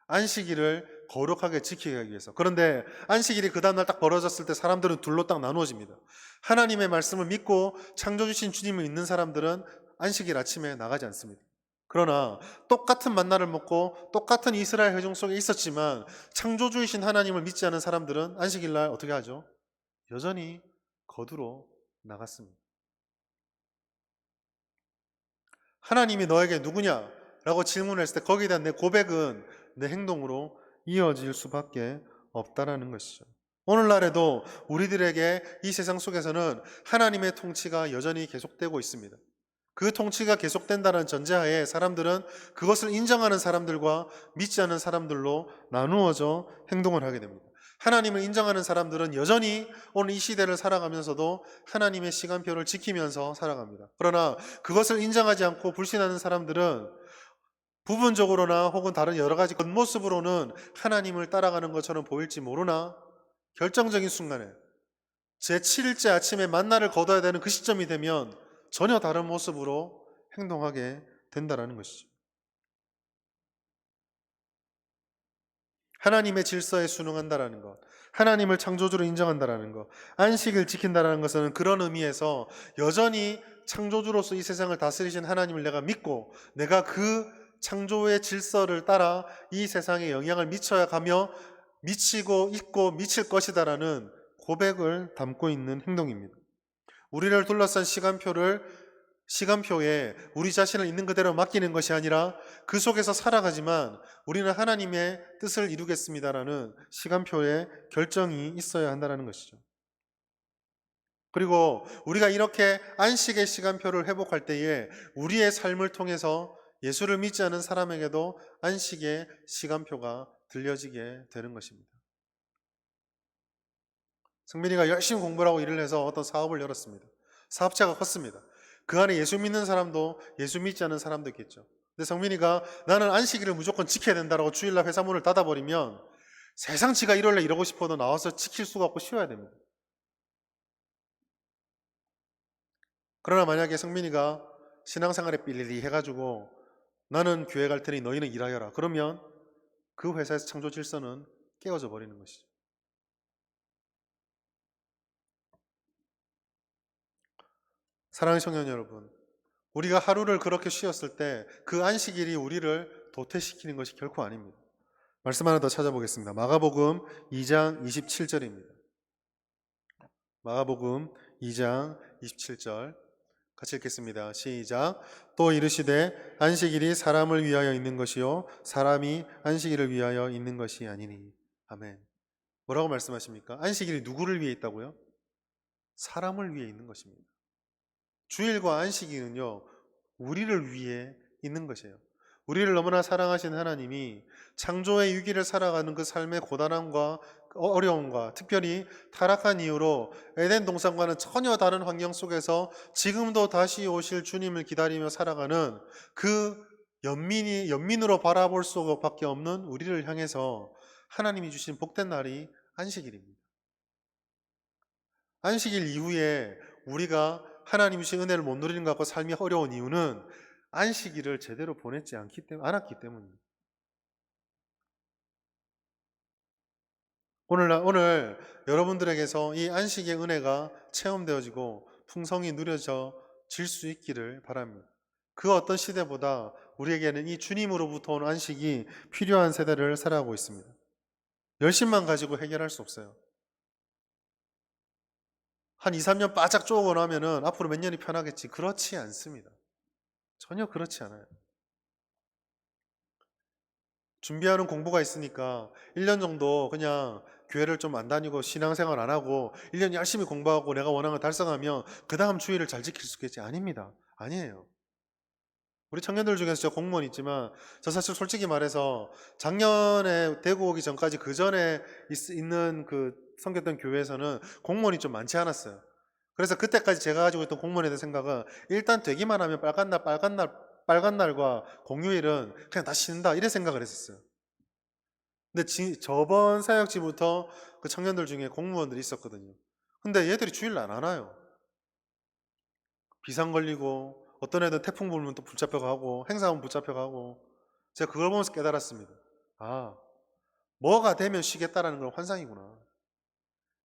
안식일을 거룩하게 지키기 위해서. 그런데 안식일이 그 다음날 딱 벌어졌을 때 사람들은 둘로 딱 나누어집니다. 하나님의 말씀을 믿고 창조주신 주님을 믿는 사람들은 안식일 아침에 나가지 않습니다. 그러나 똑같은 만나를 먹고 똑같은 이스라엘 회중 속에 있었지만 창조주이신 하나님을 믿지 않은 사람들은 안식일날 어떻게 하죠? 여전히 거두러 나갔습니다. 하나님이 너에게 누구냐? 라고 질문했을 때 거기에 대한 내 고백은 내 행동으로 이어질 수밖에 없다라는 것이죠. 오늘날에도 우리들에게 이 세상 속에서는 하나님의 통치가 여전히 계속되고 있습니다. 그 통치가 계속된다는 전제하에 사람들은 그것을 인정하는 사람들과 믿지 않는 사람들로 나누어져 행동을 하게 됩니다. 하나님을 인정하는 사람들은 여전히 오늘 이 시대를 살아가면서도 하나님의 시간표를 지키면서 살아갑니다. 그러나 그것을 인정하지 않고 불신하는 사람들은 부분적으로나 혹은 다른 여러 가지 겉모습으로는 하나님을 따라가는 것처럼 보일지 모르나 결정적인 순간에 제7일째 아침에 만나를 거둬야 되는 그 시점이 되면 전혀 다른 모습으로 행동하게 된다는 것이죠. 하나님의 질서에 순응한다라는 것, 하나님을 창조주로 인정한다라는 것, 안식을 지킨다라는 것은 그런 의미에서 여전히 창조주로서 이 세상을 다스리신 하나님을 내가 믿고 내가 그 창조의 질서를 따라 이 세상에 영향을 미쳐야 가며 미치고 있고 미칠 것이다라는 고백을 담고 있는 행동입니다. 우리를 둘러싼 시간표에 우리 자신을 있는 그대로 맡기는 것이 아니라 그 속에서 살아가지만 우리는 하나님의 뜻을 이루겠습니다라는 시간표에 결정이 있어야 한다는 것이죠. 그리고 우리가 이렇게 안식의 시간표를 회복할 때에 우리의 삶을 통해서 예수를 믿지 않은 사람에게도 안식의 시간표가 들려지게 되는 것입니다. 승민이가 열심히 공부를 하고 일을 해서 어떤 사업을 열었습니다. 사업체가 컸습니다. 그 안에 예수 믿는 사람도 예수 믿지 않는 사람도 있겠죠. 근데 성민이가 나는 안식일을 무조건 지켜야 된다라고 주일날 회사 문을 닫아버리면 세상 지가 일요일날 이러고 싶어도 나와서 지킬 수가 없고 쉬어야 됩니다. 그러나 만약에 성민이가 신앙생활에 삘리리 해가지고 나는 교회 갈 테니 너희는 일하여라. 그러면 그 회사에서 창조 질서는 깨어져 버리는 것이죠. 사랑하는 청년 여러분, 우리가 하루를 그렇게 쉬었을 때 그 안식일이 우리를 도태시키는 것이 결코 아닙니다. 말씀 하나 더 찾아보겠습니다. 마가복음 2장 27절입니다. 마가복음 2장 27절 같이 읽겠습니다. 시작. 또 이르시되 안식일이 사람을 위하여 있는 것이요 사람이 안식일을 위하여 있는 것이 아니니. 아멘. 뭐라고 말씀하십니까? 안식일이 누구를 위해 있다고요? 사람을 위해 있는 것입니다. 주일과 안식일은요, 우리를 위해 있는 것이에요. 우리를 너무나 사랑하신 하나님이 창조의 위기를 살아가는 그 삶의 고단함과 어려움과 특별히 타락한 이유로 에덴 동산과는 전혀 다른 환경 속에서 지금도 다시 오실 주님을 기다리며 살아가는 그 연민으로 바라볼 수밖에 없는 우리를 향해서 하나님이 주신 복된 날이 안식일입니다. 안식일 이후에 우리가 하나님이 주신 은혜를 못 누리는 것 같고 삶이 어려운 이유는 안식일을 제대로 보냈지 않았기 때문입니다. 오늘 여러분들에게서 이 안식의 은혜가 체험되어지고 풍성히 누려져 질 수 있기를 바랍니다. 그 어떤 시대보다 우리에게는 이 주님으로부터 온 안식이 필요한 세대를 살아가고 있습니다. 열심만 가지고 해결할 수 없어요. 한 2, 3년 바짝 쪼고 나면은 앞으로 몇 년이 편하겠지. 그렇지 않습니다. 전혀 그렇지 않아요. 준비하는 공부가 있으니까 1년 정도 그냥 교회를 좀 안 다니고 신앙생활 안 하고 1년 열심히 공부하고 내가 원하는 걸 달성하면 그 다음 주일을 잘 지킬 수 있겠지. 아닙니다. 아니에요. 우리 청년들 중에서 저 공무원 있지만 저 사실 솔직히 말해서 작년에 대구 오기 전까지 그 전에 있는 그 섬겼던 교회에서는 공무원이 좀 많지 않았어요. 그래서 그때까지 제가 가지고 있던 공무원에 대한 생각은 일단 되기만 하면 빨간 날과 공휴일은 그냥 다 쉬는다 이래 생각을 했었어요. 근데 저번 사역지부터 그 청년들 중에 공무원들이 있었거든요. 근데 얘들이 주일날 안 와요. 비상 걸리고 어떤 애들 태풍 불면 또 붙잡혀가고 행사하면 붙잡혀가고 제가 그걸 보면서 깨달았습니다. 아, 뭐가 되면 쉬겠다라는 건 환상이구나.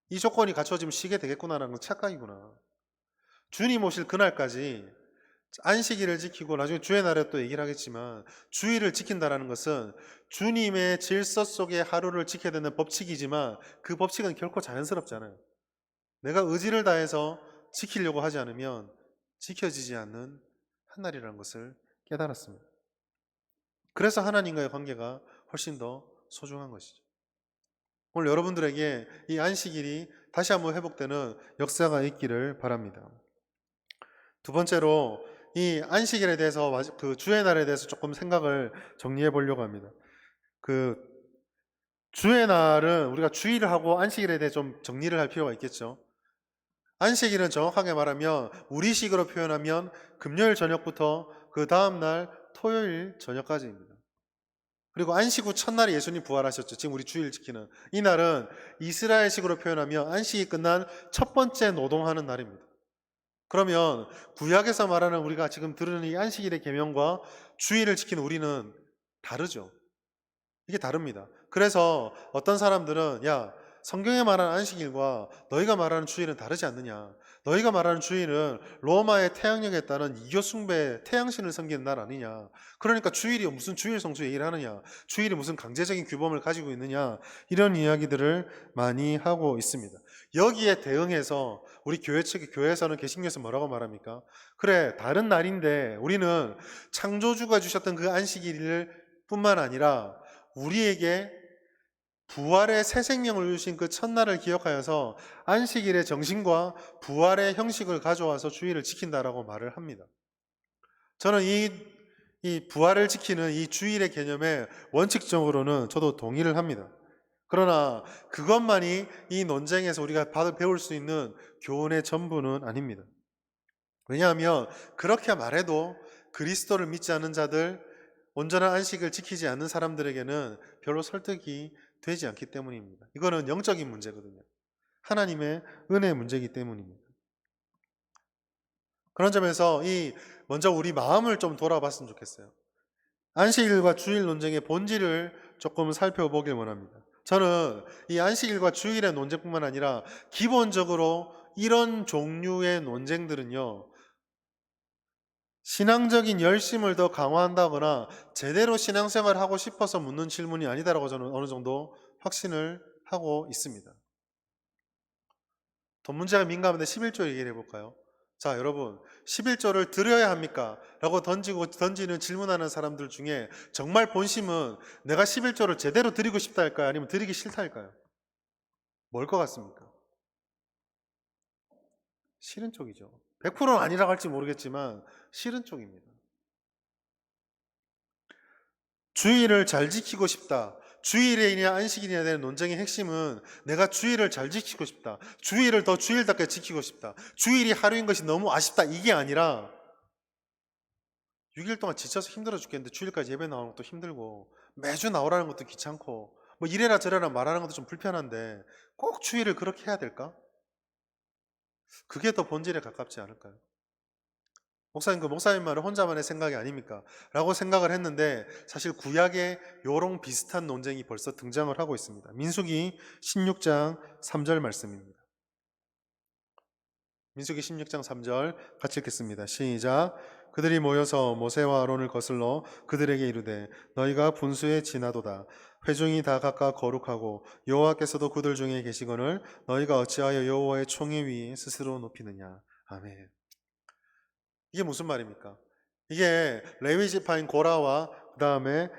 이 조건이 갖춰지면 쉬게 되겠구나라는 건 착각이구나. 주님 오실 그날까지 안식일을 지키고 나중에 주의 날에 또 얘기를 하겠지만 주일을 지킨다는 것은 주님의 질서 속에 하루를 지켜야 되는 법칙이지만 그 법칙은 결코 자연스럽지 않아요. 내가 의지를 다해서 지키려고 하지 않으면 지켜지지 않는 한 날이라는 것을 깨달았습니다. 그래서 하나님과의 관계가 훨씬 더 소중한 것이죠. 오늘 여러분들에게 이 안식일이 다시 한번 회복되는 역사가 있기를 바랍니다. 두 번째로 이 안식일에 대해서 그 주의 날에 대해서 조금 생각을 정리해 보려고 합니다. 그 주의 날은 우리가 주일을 하고 안식일에 대해 좀 정리를 할 필요가 있겠죠. 안식일은 정확하게 말하면 우리식으로 표현하면 금요일 저녁부터 그 다음날 토요일 저녁까지입니다. 그리고 안식 후 첫날에 예수님 부활하셨죠. 지금 우리 주일 지키는 이 날은 이스라엘식으로 표현하면 안식이 끝난 첫 번째 노동하는 날입니다. 그러면 구약에서 말하는 우리가 지금 들으는 이 안식일의 계명과 주일을 지키는 우리는 다르죠. 이게 다릅니다. 그래서 어떤 사람들은 야, 성경에 말하는 안식일과 너희가 말하는 주일은 다르지 않느냐. 너희가 말하는 주일은 로마의 태양력에 따른 이교 숭배, 태양신을 섬기는 날 아니냐. 그러니까 주일이 무슨 주일 성수 얘기를 하느냐. 주일이 무슨 강제적인 규범을 가지고 있느냐. 이런 이야기들을 많이 하고 있습니다. 여기에 대응해서 우리 교회에서는 개신교에서 뭐라고 말합니까? 그래, 다른 날인데 우리는 창조주가 주셨던 그 안식일을 뿐만 아니라 우리에게 부활의 새 생명을 주신 그 첫날을 기억하여서 안식일의 정신과 부활의 형식을 가져와서 주일을 지킨다라고 말을 합니다. 저는 이 부활을 지키는 이 주일의 개념에 원칙적으로는 저도 동의를 합니다. 그러나 그것만이 이 논쟁에서 우리가 배울 수 있는 교훈의 전부는 아닙니다. 왜냐하면 그렇게 말해도 그리스도를 믿지 않는 자들, 온전한 안식을 지키지 않는 사람들에게는 별로 설득이 되지 않기 때문입니다. 이거는 영적인 문제거든요. 하나님의 은혜의 문제이기 때문입니다. 그런 점에서 먼저 우리 마음을 좀 돌아봤으면 좋겠어요. 안식일과 주일 논쟁의 본질을 조금 살펴보길 원합니다. 저는 이 안식일과 주일의 논쟁뿐만 아니라 기본적으로 이런 종류의 논쟁들은요, 신앙적인 열심을 더 강화한다거나 제대로 신앙생활을 하고 싶어서 묻는 질문이 아니다라고 저는 어느 정도 확신을 하고 있습니다. 돈 문제가 민감한데 11조 얘기를 해볼까요? 자, 여러분, 11조를 드려야 합니까? 라고 던지는 질문하는 사람들 중에 정말 본심은 내가 11조를 제대로 드리고 싶다 할까요? 아니면 드리기 싫다 할까요? 뭘 것 같습니까? 싫은 쪽이죠. 100%는 아니라고 할지 모르겠지만 싫은 쪽입니다. 주의를 잘 지키고 싶다. 주일이냐 안식일이냐 되는 논쟁의 핵심은 내가 주일을 잘 지키고 싶다. 주일을 더 주일답게 지키고 싶다. 주일이 하루인 것이 너무 아쉽다. 이게 아니라 6일 동안 지쳐서 힘들어 죽겠는데 주일까지 예배 나오는 것도 힘들고 매주 나오라는 것도 귀찮고 뭐 이래라 저래라 말하는 것도 좀 불편한데 꼭 주일을 그렇게 해야 될까? 그게 더 본질에 가깝지 않을까요? 목사님, 그 목사님 말은 혼자만의 생각이 아닙니까? 라고 생각을 했는데 사실 구약에 요런 비슷한 논쟁이 벌써 등장을 하고 있습니다. 민수기 16장 3절 말씀입니다. 민수기 16장 3절 같이 읽겠습니다. 시작. 그들이 모여서 모세와 아론을 거슬러 그들에게 이르되 너희가 분수에 지나도다. 회중이 다 각각 거룩하고 여호와께서도 그들 중에 계시거늘 너희가 어찌하여 여호와의 총회 위에 스스로 높이느냐. 아멘. 이게 무슨 말입니까? 이게 레위 지파인 고라와 그 다음에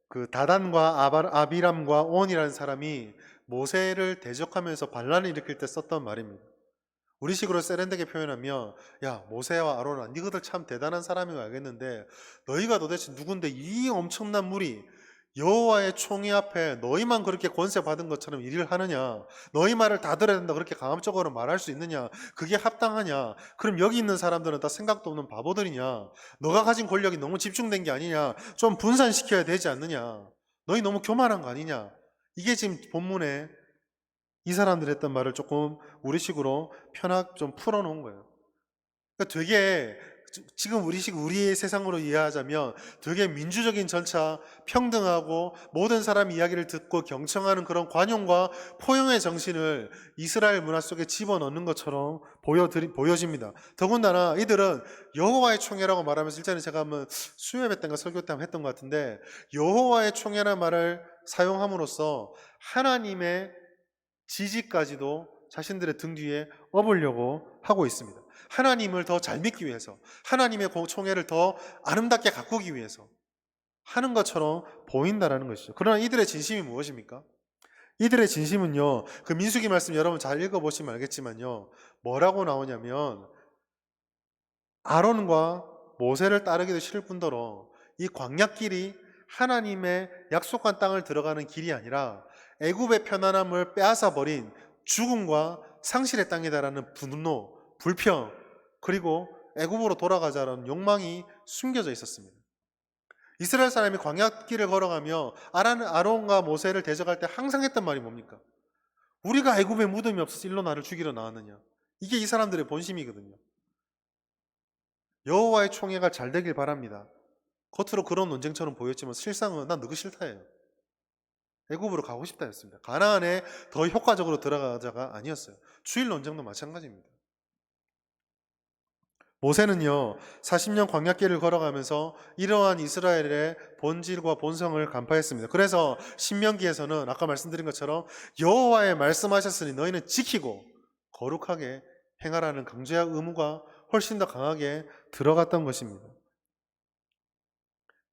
그 다단과 아비람과 온이라는 사람이 모세를 대적하면서 반란을 일으킬 때 썼던 말입니다. 우리식으로 세련되게 표현하면 야 모세와 아론아 니희들 참 대단한 사람인 거 알겠는데 너희가 도대체 누군데 이 엄청난 무리 여호와의 총회 앞에 너희만 그렇게 권세 받은 것처럼 일을 하느냐? 너희 말을 다 들어야 된다 그렇게 강압적으로 말할 수 있느냐? 그게 합당하냐? 그럼 여기 있는 사람들은 다 생각도 없는 바보들이냐? 너가 가진 권력이 너무 집중된 게 아니냐? 좀 분산시켜야 되지 않느냐? 너희 너무 교만한 거 아니냐? 이게 지금 본문에 이 사람들이 했던 말을 조금 우리식으로 편하게 좀 풀어놓은 거예요. 그러니까 되게 지금 우리의 세상으로 이해하자면 되게 민주적인 절차, 평등하고 모든 사람 이야기를 듣고 경청하는 그런 관용과 포용의 정신을 이스라엘 문화 속에 집어넣는 것처럼 보여집니다. 더군다나 이들은 여호와의 총회라고 말하면서 일전에 제가 한번 수요예배 때인가 설교 때 한번 했던 것 같은데 여호와의 총회라는 말을 사용함으로써 하나님의 지지까지도 자신들의 등 뒤에 업으려고 하고 있습니다. 하나님을 더 잘 믿기 위해서, 하나님의 총회를 더 아름답게 가꾸기 위해서 하는 것처럼 보인다라는 것이죠. 그러나 이들의 진심이 무엇입니까? 이들의 진심은요, 그 민수기 말씀 여러분 잘 읽어보시면 알겠지만요, 뭐라고 나오냐면 아론과 모세를 따르기도 싫을 뿐더러 이 광야길이 하나님의 약속한 땅을 들어가는 길이 아니라 애굽의 편안함을 빼앗아 버린 죽음과 상실의 땅이다라는 분노, 불평, 그리고 애굽으로 돌아가자라는 욕망이 숨겨져 있었습니다. 이스라엘 사람이 광야길을 걸어가며 아론과 모세를 대적할 때 항상 했던 말이 뭡니까? 우리가 애굽에 무덤이 없어서 일로 나를 죽이러 나왔느냐? 이게 이 사람들의 본심이거든요. 여호와의 총회가 잘 되길 바랍니다. 겉으로 그런 논쟁처럼 보였지만 실상은 난 너가 싫다예요. 애굽으로 가고 싶다였습니다. 가나안에 더 효과적으로 들어가자가 아니었어요. 주일 논쟁도 마찬가지입니다. 모세는요 40년 광야길을 걸어가면서 이러한 이스라엘의 본질과 본성을 간파했습니다. 그래서 신명기에서는 아까 말씀드린 것처럼 여호와의 말씀하셨으니 너희는 지키고 거룩하게 행하라는 강제와 의무가 훨씬 더 강하게 들어갔던 것입니다.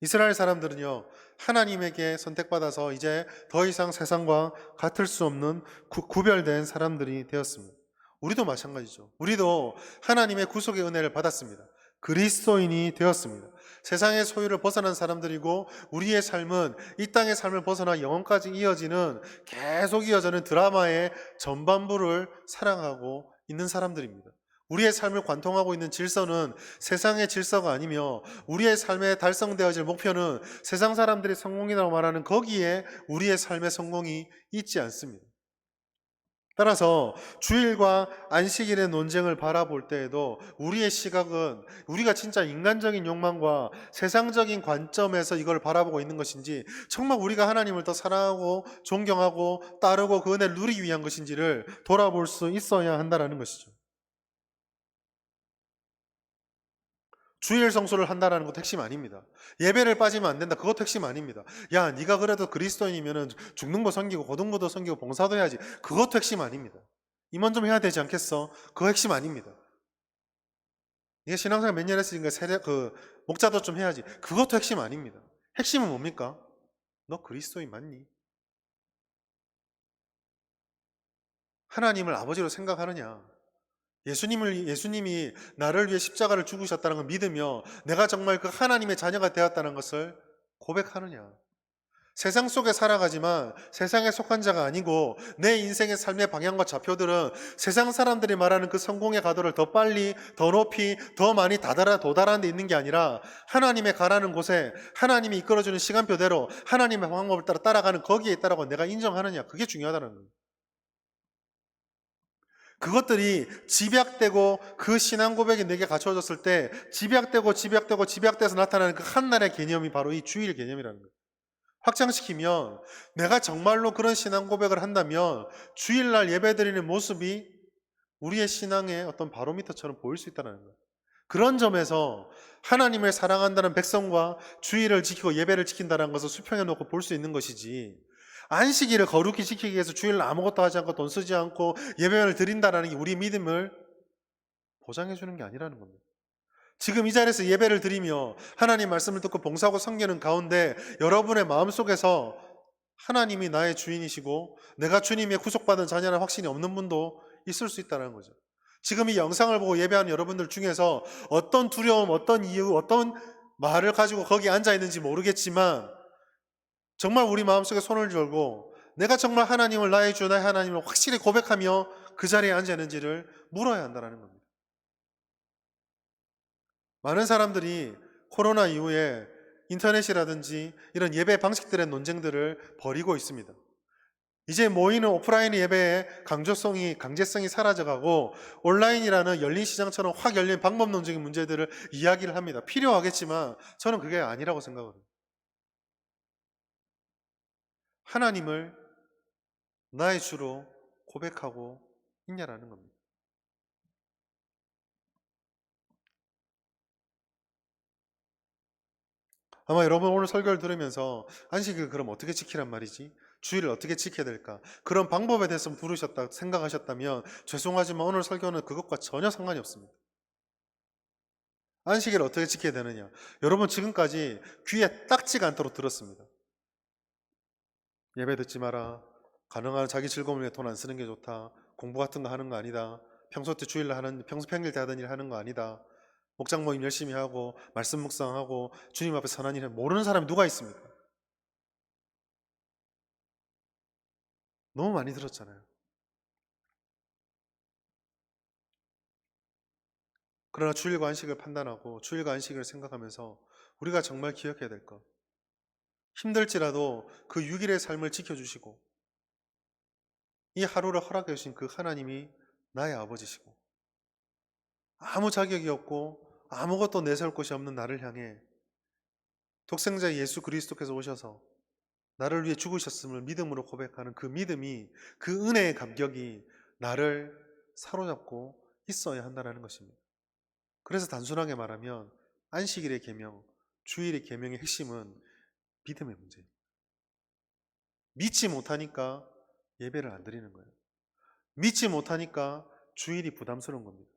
이스라엘 사람들은요 하나님에게 선택받아서 이제 더 이상 세상과 같을 수 없는 구별된 사람들이 되었습니다. 우리도 마찬가지죠. 우리도 하나님의 구속의 은혜를 받았습니다. 그리스도인이 되었습니다. 세상의 소유를 벗어난 사람들이고 우리의 삶은 이 땅의 삶을 벗어나 영원까지 이어지는 계속 이어지는 드라마의 전반부를 사랑하고 있는 사람들입니다. 우리의 삶을 관통하고 있는 질서는 세상의 질서가 아니며 우리의 삶에 달성되어질 목표는 세상 사람들이 성공이라고 말하는 거기에 우리의 삶의 성공이 있지 않습니다. 따라서 주일과 안식일의 논쟁을 바라볼 때에도 우리의 시각은 우리가 진짜 인간적인 욕망과 세상적인 관점에서 이걸 바라보고 있는 것인지 정말 우리가 하나님을 더 사랑하고 존경하고 따르고 그 은혜를 누리기 위한 것인지를 돌아볼 수 있어야 한다는 것이죠. 주일 성수를 한다는 것도 핵심 아닙니다. 예배를 빠지면 안 된다. 그것도 핵심 아닙니다. 야, 네가 그래도 그리스도인이면은 죽는 거 섬기고 고등부도 섬기고 봉사도 해야지. 그것도 핵심 아닙니다. 임원 좀 해야 되지 않겠어? 그거 핵심 아닙니다. 네가 신앙생활 몇 년 했으니까 목자도 좀 해야지. 그것도 핵심 아닙니다. 핵심은 뭡니까? 너 그리스도인 맞니? 하나님을 아버지로 생각하느냐? 예수님이 나를 위해 십자가를 죽으셨다는 걸 믿으며 내가 정말 그 하나님의 자녀가 되었다는 것을 고백하느냐. 세상 속에 살아가지만 세상에 속한 자가 아니고 내 인생의 삶의 방향과 좌표들은 세상 사람들이 말하는 그 성공의 가도를 더 빨리, 더 높이, 더 많이 도달하는 데 있는 게 아니라 하나님의 가라는 곳에 하나님이 이끌어주는 시간표대로 하나님의 방법을 따라 따라가는 거기에 있다라고 내가 인정하느냐. 그게 중요하다는 거예요. 그것들이 집약되고 그 신앙 고백이 내게 갖춰졌을 때 집약돼서 나타나는 그 한날의 개념이 바로 이 주일 개념이라는 거예요. 확장시키면 내가 정말로 그런 신앙 고백을 한다면 주일날 예배드리는 모습이 우리의 신앙의 어떤 바로미터처럼 보일 수 있다는 거예요. 그런 점에서 하나님을 사랑한다는 백성과 주일을 지키고 예배를 지킨다는 것을 수평해 놓고 볼 수 있는 것이지, 안식일을 거룩히 지키기 위해서 주일날 아무것도 하지 않고 돈 쓰지 않고 예배를 드린다는 게 우리 믿음을 보장해 주는 게 아니라는 겁니다. 지금 이 자리에서 예배를 드리며 하나님 말씀을 듣고 봉사하고 섬기는 가운데 여러분의 마음속에서 하나님이 나의 주인이시고 내가 주님의 구속받은 자녀라는 확신이 없는 분도 있을 수 있다는 거죠. 지금 이 영상을 보고 예배하는 여러분들 중에서 어떤 두려움, 어떤 이유, 어떤 말을 가지고 거기 앉아 있는지 모르겠지만 정말 우리 마음속에 손을 들고 내가 정말 하나님을 나의 주, 나의 하나님을 확실히 고백하며 그 자리에 앉아 있는지를 물어야 한다는 겁니다. 많은 사람들이 코로나 이후에 인터넷이라든지 이런 예배 방식들의 논쟁들을 벌이고 있습니다. 이제 모이는 오프라인 예배의 강제성이 사라져가고 온라인이라는 열린 시장처럼 확 열린 방법론적인 문제들을 이야기를 합니다. 필요하겠지만 저는 그게 아니라고 생각합니다. 하나님을 나의 주로 고백하고 있냐라는 겁니다. 아마 여러분 오늘 설교를 들으면서 안식일 그럼 어떻게 지키란 말이지? 주일을 어떻게 지켜야 될까? 그런 방법에 대해서 생각하셨다면 죄송하지만 오늘 설교는 그것과 전혀 상관이 없습니다. 안식일을 어떻게 지켜야 되느냐? 여러분 지금까지 귀에 딱지가 않도록 들었습니다. 예배 듣지 마라. 가능한 자기 즐거움을 위해 돈 안 쓰는 게 좋다. 공부 같은 거 하는 거 아니다. 평소 평일 때 하던 일 하는 거 아니다. 목장 모임 열심히 하고 말씀 묵상하고 주님 앞에 선한 일 해. 모르는 사람이 누가 있습니까? 너무 많이 들었잖아요. 그러나 주일과 안식을 판단하고 주일과 안식을 생각하면서 우리가 정말 기억해야 될 것. 힘들지라도 그 6일의 삶을 지켜주시고 이 하루를 허락해 주신 그 하나님이 나의 아버지시고 아무 자격이 없고 아무것도 내세울 것이 없는 나를 향해 독생자 예수 그리스도께서 오셔서 나를 위해 죽으셨음을 믿음으로 고백하는 그 믿음이, 그 은혜의 감격이 나를 사로잡고 있어야 한다는 것입니다. 그래서 단순하게 말하면 안식일의 계명, 주일의 계명의 핵심은 믿음의 문제입니다. 믿지 못하니까 예배를 안 드리는 거예요. 믿지 못하니까 주일이 부담스러운 겁니다.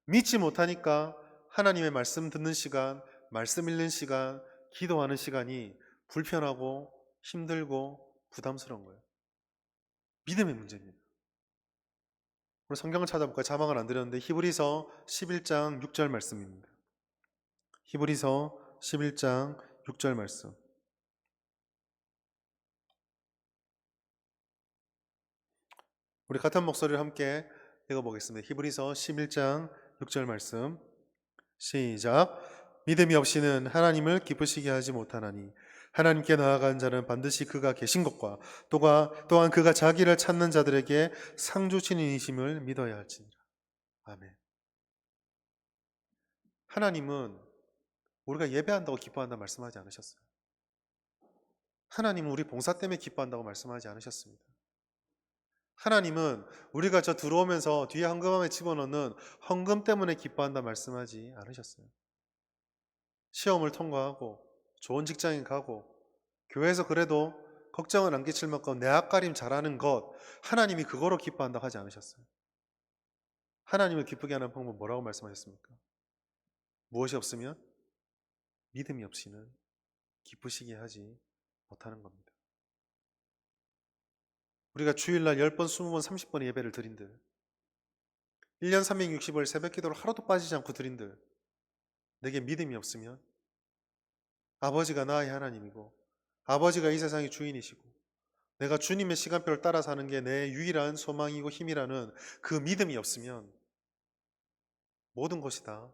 믿지 못하니까 하나님의 말씀 듣는 시간, 말씀 읽는 시간, 기도하는 시간이 불편하고 힘들고 부담스러운 거예요. 믿음의 문제입니다. 오늘 성경을 찾아볼까요? 자막을 안 드렸는데 히브리서 11장 6절 말씀입니다. 히브리서 11장 6절 말씀. 우리 같은 목소리를 함께 읽어보겠습니다. 히브리서 11장 6절 말씀 시작. 믿음이 없이는 하나님을 기쁘시게 하지 못하나니 하나님께 나아간 자는 반드시 그가 계신 것과 또한 그가 자기를 찾는 자들에게 상 주시는 이심을 믿어야 할지니라. 아멘. 하나님은 우리가 예배한다고 기뻐한다 말씀하지 않으셨어요. 하나님은 우리 봉사 때문에 기뻐한다고 말씀하지 않으셨습니다. 하나님은 우리가 저 들어오면서 뒤에 헌금함에 집어넣는 헌금 때문에 기뻐한다 말씀하지 않으셨어요. 시험을 통과하고 좋은 직장에 가고 교회에서 그래도 걱정을 안 끼칠 만큼 내 앞가림 잘하는 것, 하나님이 그거로 기뻐한다고 하지 않으셨어요. 하나님을 기쁘게 하는 방법 뭐라고 말씀하셨습니까? 무엇이 없으면 믿음이 없이는 기쁘시게 하지 못하는 겁니다. 우리가 주일날 10번, 20번, 30번의 예배를 드린들, 1년 360일 새벽 기도를 하루도 빠지지 않고 드린들, 내게 믿음이 없으면 아버지가 나의 하나님이고 아버지가 이 세상의 주인이시고 내가 주님의 시간표를 따라 사는 게 내 유일한 소망이고 힘이라는 그 믿음이 없으면 모든 것이 다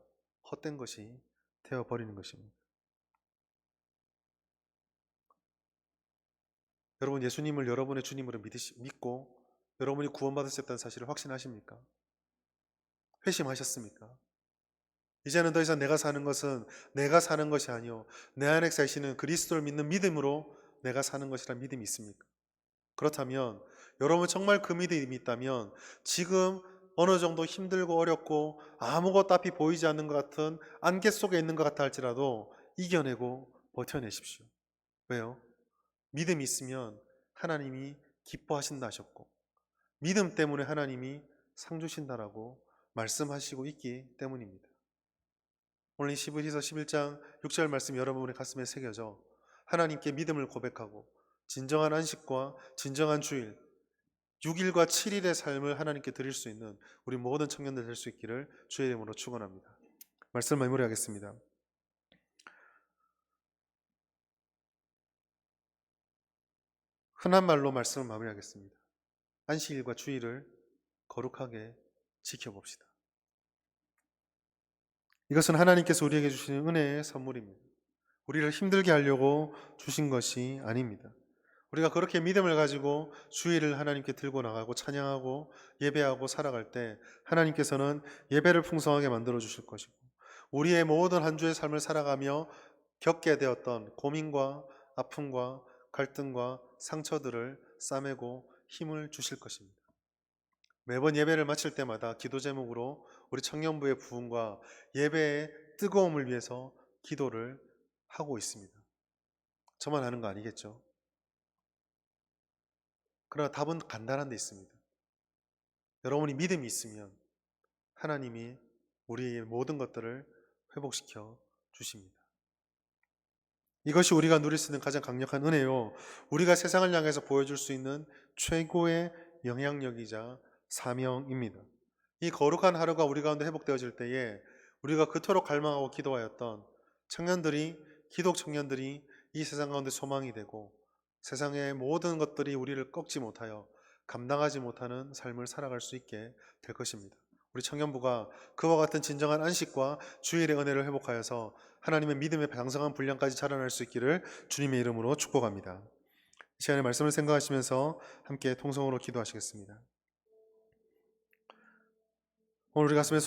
헛된 것이 되어버리는 것입니다. 여러분, 예수님을 여러분의 주님으로 믿고 여러분이 구원받으셨다는 사실을 확신하십니까? 회심하셨습니까? 이제는 더 이상 내가 사는 것은 내가 사는 것이 아니요 내 안에 사시는 그리스도를 믿는 믿음으로 내가 사는 것이란 믿음이 있습니까? 그렇다면 여러분 정말 그 믿음이 있다면 지금 어느 정도 힘들고 어렵고 아무것도 앞이 보이지 않는 것 같은 안개 속에 있는 것 같아 할지라도 이겨내고 버텨내십시오. 왜요? 믿음이 있으면 하나님이 기뻐하신다 하셨고 믿음 때문에 하나님이 상 주신다라고 말씀하시고 있기 때문입니다. 오늘 이 히브리서 11장 6절 말씀 여러분의 가슴에 새겨져 하나님께 믿음을 고백하고 진정한 안식과 진정한 주일 6일과 7일의 삶을 하나님께 드릴 수 있는 우리 모든 청년들 될 수 있기를 주의 이름으로 축원합니다. 말씀 마무리하겠습니다. 흔한 말로 말씀을 마무리하겠습니다. 안식일과 주일을 거룩하게 지켜봅시다. 이것은 하나님께서 우리에게 주시는 은혜의 선물입니다. 우리를 힘들게 하려고 주신 것이 아닙니다. 우리가 그렇게 믿음을 가지고 주일을 하나님께 들고 나가고 찬양하고 예배하고 살아갈 때 하나님께서는 예배를 풍성하게 만들어 주실 것이고 우리의 모든 한 주의 삶을 살아가며 겪게 되었던 고민과 아픔과 갈등과 상처들을 싸매고 힘을 주실 것입니다. 매번 예배를 마칠 때마다 기도 제목으로 우리 청년부의 부흥과 예배의 뜨거움을 위해서 기도를 하고 있습니다. 저만 하는 거 아니겠죠? 그러나 답은 간단한 데 있습니다. 여러분이 믿음이 있으면 하나님이 우리의 모든 것들을 회복시켜 주십니다. 이것이 우리가 누릴 수 있는 가장 강력한 은혜요. 우리가 세상을 향해서 보여줄 수 있는 최고의 영향력이자 사명입니다. 이 거룩한 하루가 우리 가운데 회복되어질 때에 우리가 그토록 갈망하고 기도하였던 청년들이, 기독 청년들이 이 세상 가운데 소망이 되고 세상의 모든 것들이 우리를 꺾지 못하여 감당하지 못하는 삶을 살아갈 수 있게 될 것입니다. 우리 청년부가 그와 같은 진정한 안식과 주일의 은혜를 회복하여서 하나님의 믿음의 장성한 분량까지 자라날 수 있기를 주님의 이름으로 축복합니다. 이 시간에 말씀을 생각하시면서 함께 통성으로 기도하시겠습니다. 오늘 우리 가슴에